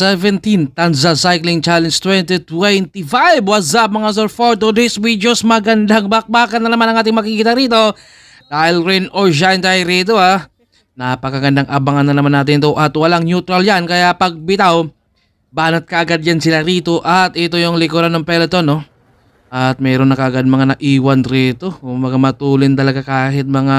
17 Tanza Cycling Challenge 2025. What's up mga sir? For today's videos, magandang bakbakan na naman ang ating makikita rito. Dahil rain or shine tayo rito Napakagandang abangan na naman natin ito at walang neutral yan. Kaya pag bitaw, banat kaagad yan sila rito. At ito yung likuran ng peloton At mayroon na kaagad mga naiwan rito. Mga matulin talaga kahit mga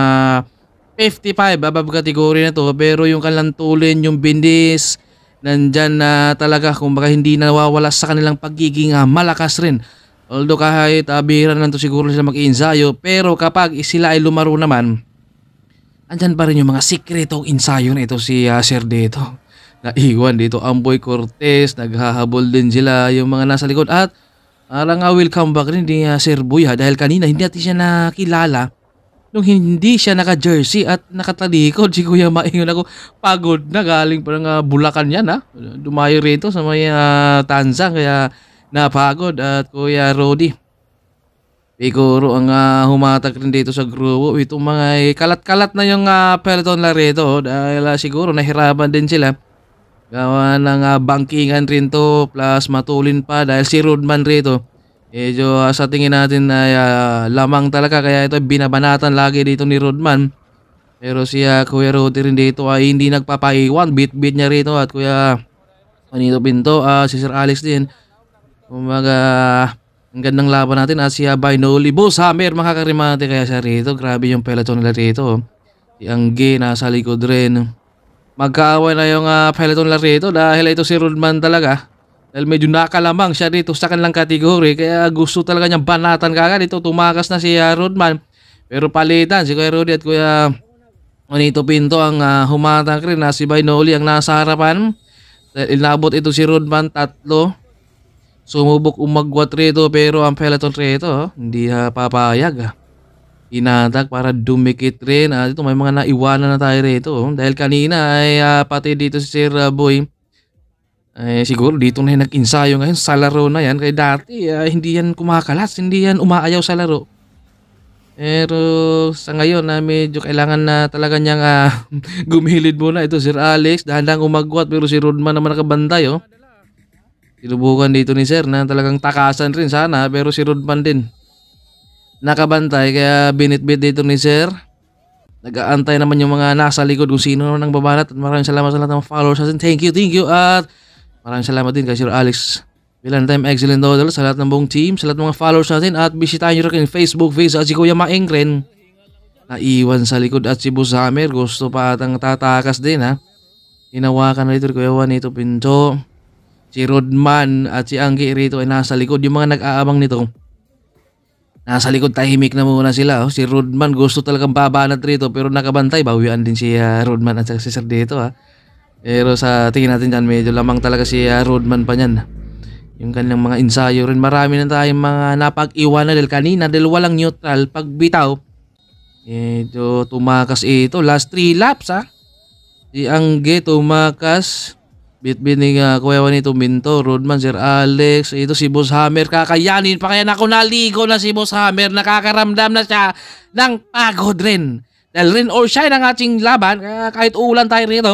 55 above category na to. Pero yung kanilang tulin, yung bindis, nandyan na talaga, kumbaga hindi nawawala sa kanilang pagiging malakas rin. Although kahit bihira na to siguro sila mag-ensayo, pero kapag sila ay lumaro naman, andyan pa rin yung mga sikretong ensayo na ito si Sir dito. Naiwan dito Amboy Cortez, naghahabol din sila yung mga nasa likod at parang will come back rin ni Sir Boy dahil kanina hindi natin siya nakilala. Nung hindi siya naka-jersey at nakatalikod, si Kuya Maingon ako, pagod na, galing parang Bulacan yan Dumayo rito sa may Tanza, kaya napagod. At Kuya Rody, siguro ang humatak rin dito sa grupo. Itong mga kalat-kalat na yung peloton na rito dahil siguro nahirapan din sila. Gawa ng bankingan rin to, plus matulin pa dahil si Rodman rito. Medyo sa tingin natin ay lamang talaga, kaya ito binabanatan lagi dito ni Rodman. Pero si Kuya Rodi rin dito ay hindi nagpapaiwan, beat niya rito. At Kuya Juanito Pinto, si Sir Alex din. Kumaga ang gandang laban natin at si Bainoli Boss Hammer makakarimate kaya siya rito. Grabe yung peloton nila rito. Si Angge nasa likod rin. Magkaaway na yung peloton nila rito dahil ito si Rodman talaga. Dahil medyo nakalamang siya dito sa kanilang kategory, kaya gusto talaga niyang banatan kagad. Ito tumakas na si Rodman. Pero palitan si Kuya Rudy at Kuya Juanito Pinto ang humatak rin si Bainoli ang nasa harapan. Dahil inabot ito si Rodman, tatlo. Sumubok umagwat rito pero ang peloton rito hindi papayag. Inatak para dumikit rin. Ito may mga naiwanan na tayo rito. Dahil kanina ay pati dito si Sir Boy. Siguro dito na yung nag-ensayo ngayon sa laro na yan. Kaya dati hindi yan kumakalas, hindi yan umaayaw sa laro. Pero sa ngayon medyo kailangan na talaga niyang gumilid muna. Ito Sir Alex, dahan-dahang umagwat pero si Rodman naman nakabantay Sinubukan dito ni Sir na talagang takasan rin sana, pero si Rodman din nakabantay kaya binitbit dito ni Sir. Nag-aantay naman yung mga nasa likod kung sino naman ang babanat. At maraming salamat sa lahat ng followers natin. Thank you. At maraming salamat din kay Sir Alex Bilan Time Excellent Dodol, sa lahat ng buong team, sa lahat ng mga followers natin. At bisitahin nyo rin Facebook page at si Kuya Maeng rin. Naiwan sa likod at si Boss Hammer. Gusto pa atang tatakas din Hinawakan na dito Kuya Juanito Pinto. Si Rodman at si Angge rito ay nasa likod. Yung mga nag-aabang nito, nasa likod, tahimik na muna sila. Si Rodman gusto talagang babanat rito pero nakabantay. Bawian din si Rodman at si Sir dito Pero sa tingin natin dyan, medyo lamang talaga si Rodman pa niyan. Yung kanilang mga ensayo rin, marami na tayong mga napag-iwanan dahil kanina dahil walang neutral. Pag bitaw, medyo tumakas ito. Last 3 laps Si Angge tumakas. Bit-bit ni Kuya Juanito Pinto, Rodman, Sir Alex. Ito si Boss Hammer, kakayanin pa kaya ako, naligo na si Boss Hammer. Nakakaramdam na siya ng pagod rin. Dahil rain or shine ang ating laban, kahit ulan tayo rito,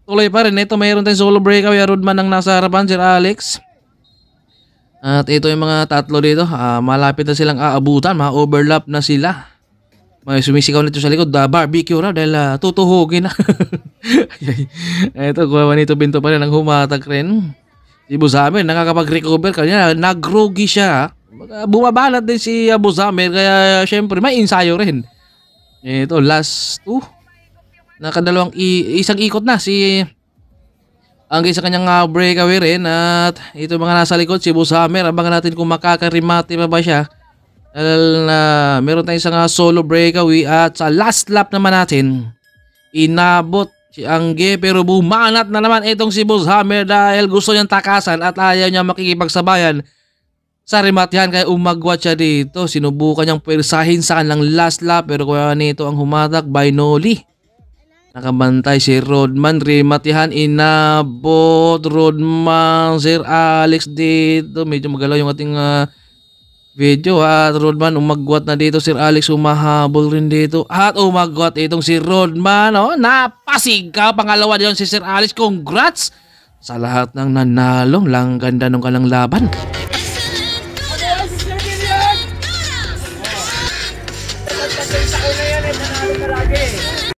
tuloy pa rin. Ito mayroon tayong solo breakaway, Rodman ang nasa harapan, Sir Alex. At ito yung mga tatlo dito, malapit na silang aabutan, ma-overlap na sila. May sumisigaw nito sa likod, barbecue raw dahil tutuhugin na. Ito, Kuya Juanito Pinto pa rin ang humatak rin. Si Boss Hammer nakakapag-recover kanina, nag-rogi siya. Bumabanat din si Boss Hammer, kaya syempre may ensayo rin. Ito, last 2. Nakadalawang isang ikot na si Angge sa kanyang breakaway rin. At ito mga nasa likod, si Boss Hammer, abangan natin kung makakarimate pa ba siya. Dahil meron tayong isang solo breakaway. At sa last lap naman natin, inabot si Angge pero bumanat na naman itong si Boss Hammer dahil gusto niyang takasan at ayaw niya makikipagsabayan sa rematihan, kaya umagwat siya dito. Sinubukan niyang persahin sa kanilang last lap pero kuya nito ang humatak, Bainoli. Nakabantay si Rodman, rematihan, inabot Rodman, Sir Alex dito. Medyo magalaw yung ating video at Rodman umagwat na dito. Sir Alex umahabol rin dito at umagwat itong si Rodman napasigaw. Pangalawa diyon si Sir Alex. Congrats Sa lahat ng nanalo, lang ganda nung kalang laban.